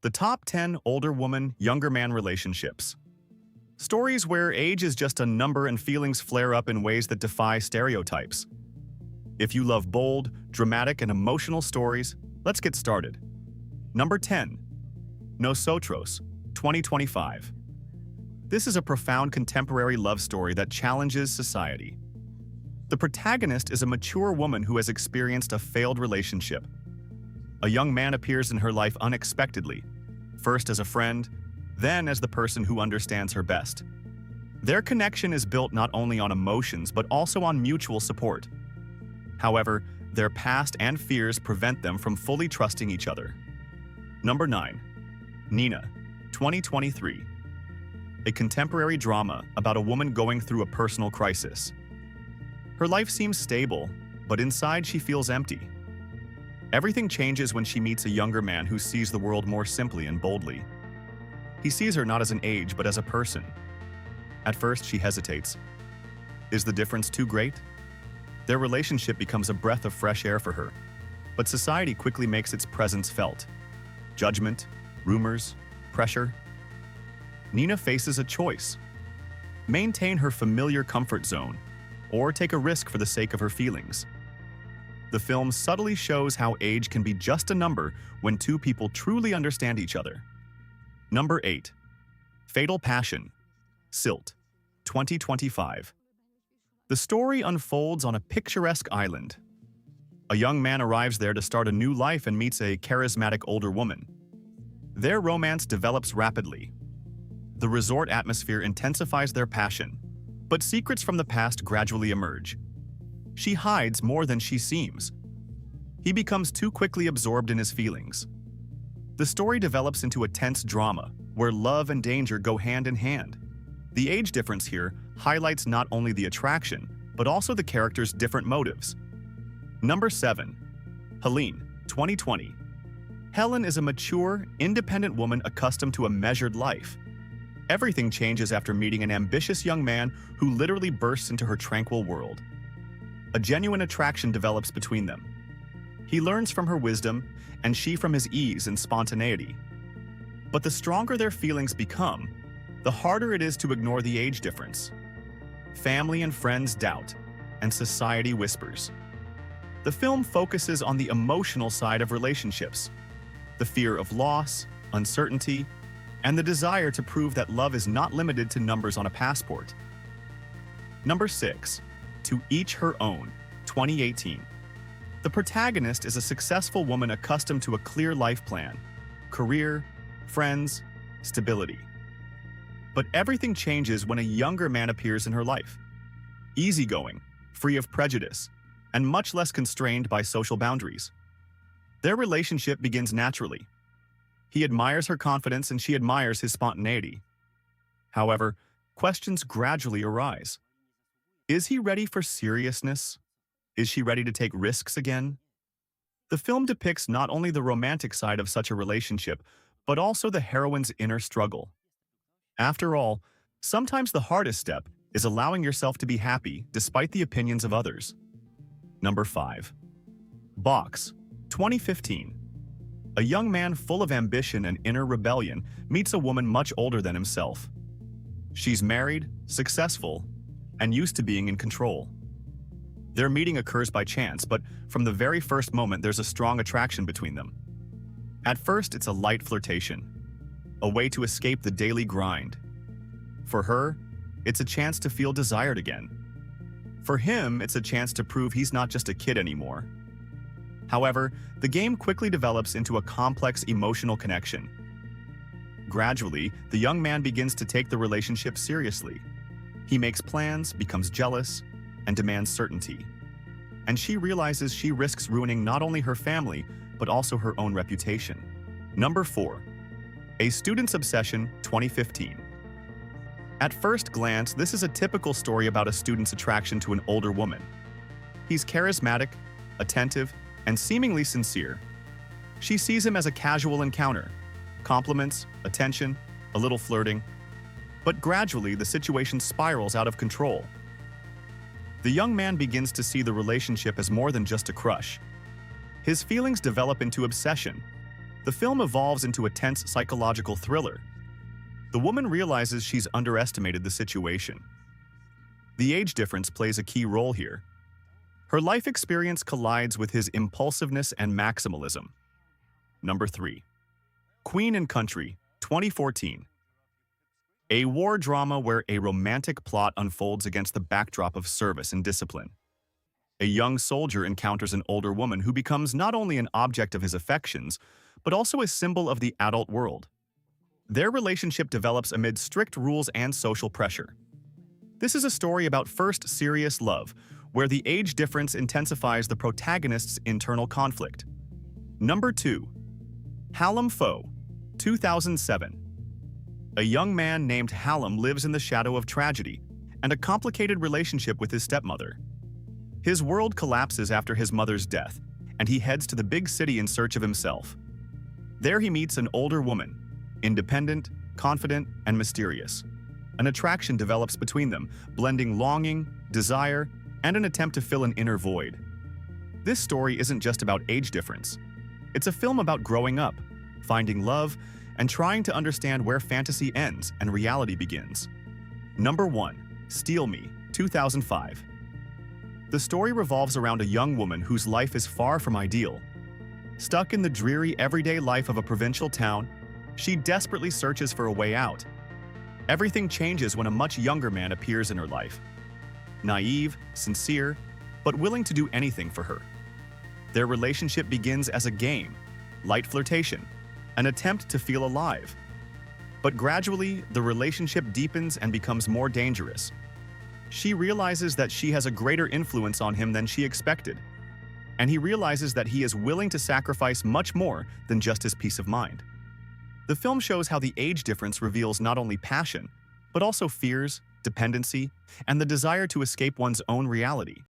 The top 10 older woman, younger man relationships. Stories where age is just a number and feelings flare up in ways that defy stereotypes. If you love bold, dramatic, and emotional stories, let's get started. Number 10. Nosotros, 2025. This is a profound contemporary love story that challenges society. The protagonist is a mature woman who has experienced a failed relationship. A young man appears in her life unexpectedly, first as a friend, then as the person who understands her best. Their connection is built not only on emotions but also on mutual support. However, their past and fears prevent them from fully trusting each other. Number 9. Nina, 2023. A contemporary drama about a woman going through a personal crisis. Her life seems stable, but inside she feels empty. Everything changes when she meets a younger man who sees the world more simply and boldly. He sees her not as an age, but as a person. At first, she hesitates. Is the difference too great? Their relationship becomes a breath of fresh air for her, but society quickly makes its presence felt. Judgment, rumors, pressure. Nina faces a choice. Maintain her familiar comfort zone, or take a risk for the sake of her feelings. The film subtly shows how age can be just a number when two people truly understand each other. Number 8. Fatal Passion, Silt, 2025. The story unfolds on a picturesque island. A young man arrives there to start a new life and meets a charismatic older woman. Their romance develops rapidly. The resort atmosphere intensifies their passion, but secrets from the past gradually emerge. She hides more than she seems. He becomes too quickly absorbed in his feelings. The story develops into a tense drama where love and danger go hand in hand. The age difference here highlights not only the attraction, but also the characters' different motives. Number 7. Helene, 2020. Helen is a mature, independent woman accustomed to a measured life. Everything changes after meeting an ambitious young man who literally bursts into her tranquil world. A genuine attraction develops between them. He learns from her wisdom, and she from his ease and spontaneity. But the stronger their feelings become, the harder it is to ignore the age difference. Family and friends doubt, and society whispers. The film focuses on the emotional side of relationships, the fear of loss, uncertainty, and the desire to prove that love is not limited to numbers on a passport. Number 6. To Each Her Own, 2018. The protagonist is a successful woman accustomed to a clear life plan, career, friends, stability. But everything changes when a younger man appears in her life. Easygoing, free of prejudice, and much less constrained by social boundaries. Their relationship begins naturally. He admires her confidence and she admires his spontaneity. However, questions gradually arise. Is he ready for seriousness? Is she ready to take risks again? The film depicts not only the romantic side of such a relationship, but also the heroine's inner struggle. After all, sometimes the hardest step is allowing yourself to be happy despite the opinions of others. Number 5. Box, 2015. A young man full of ambition and inner rebellion meets a woman much older than himself. She's married, successful, and used to being in control. Their meeting occurs by chance, but from the very first moment there's a strong attraction between them. At first, it's a light flirtation, a way to escape the daily grind. For her, it's a chance to feel desired again. For him, it's a chance to prove he's not just a kid anymore. However, the game quickly develops into a complex emotional connection. Gradually, the young man begins to take the relationship seriously. He makes plans, becomes jealous, and demands certainty. And she realizes she risks ruining not only her family, but also her own reputation. Number 4. A Student's Obsession, 2015. At first glance, this is a typical story about a student's attraction to an older woman. He's charismatic, attentive, and seemingly sincere. She sees him as a casual encounter, compliments, attention, a little flirting. But gradually, the situation spirals out of control. The young man begins to see the relationship as more than just a crush. His feelings develop into obsession, The film evolves into a tense psychological thriller. The woman realizes she's underestimated the situation. The age difference plays a key role here. Her life experience collides with his impulsiveness and maximalism. Number 3. Queen and Country, 2014. A war drama where a romantic plot unfolds against the backdrop of service and discipline. A young soldier encounters an older woman who becomes not only an object of his affections, but also a symbol of the adult world. Their relationship develops amid strict rules and social pressure. This is a story about first serious love, where the age difference intensifies the protagonist's internal conflict. Number 2. Hallam Foe, 2007. A young man named Hallam lives in the shadow of tragedy and a complicated relationship with his stepmother. His world collapses after his mother's death, and he heads to the big city in search of himself. There he meets an older woman, independent, confident, and mysterious. An attraction develops between them, blending longing, desire, and an attempt to fill an inner void. This story isn't just about age difference. It's a film about growing up, finding love, and trying to understand where fantasy ends and reality begins. Number 1. Steal Me, 2005. The story revolves around a young woman whose life is far from ideal. Stuck in the dreary everyday life of a provincial town, she desperately searches for a way out. Everything changes when a much younger man appears in her life. Naive, sincere, but willing to do anything for her. Their relationship begins as a game, light flirtation, an attempt to feel alive. But gradually, the relationship deepens and becomes more dangerous. She realizes that she has a greater influence on him than she expected, and he realizes that he is willing to sacrifice much more than just his peace of mind. The film shows how the age difference reveals not only passion, but also fears, dependency, and the desire to escape one's own reality.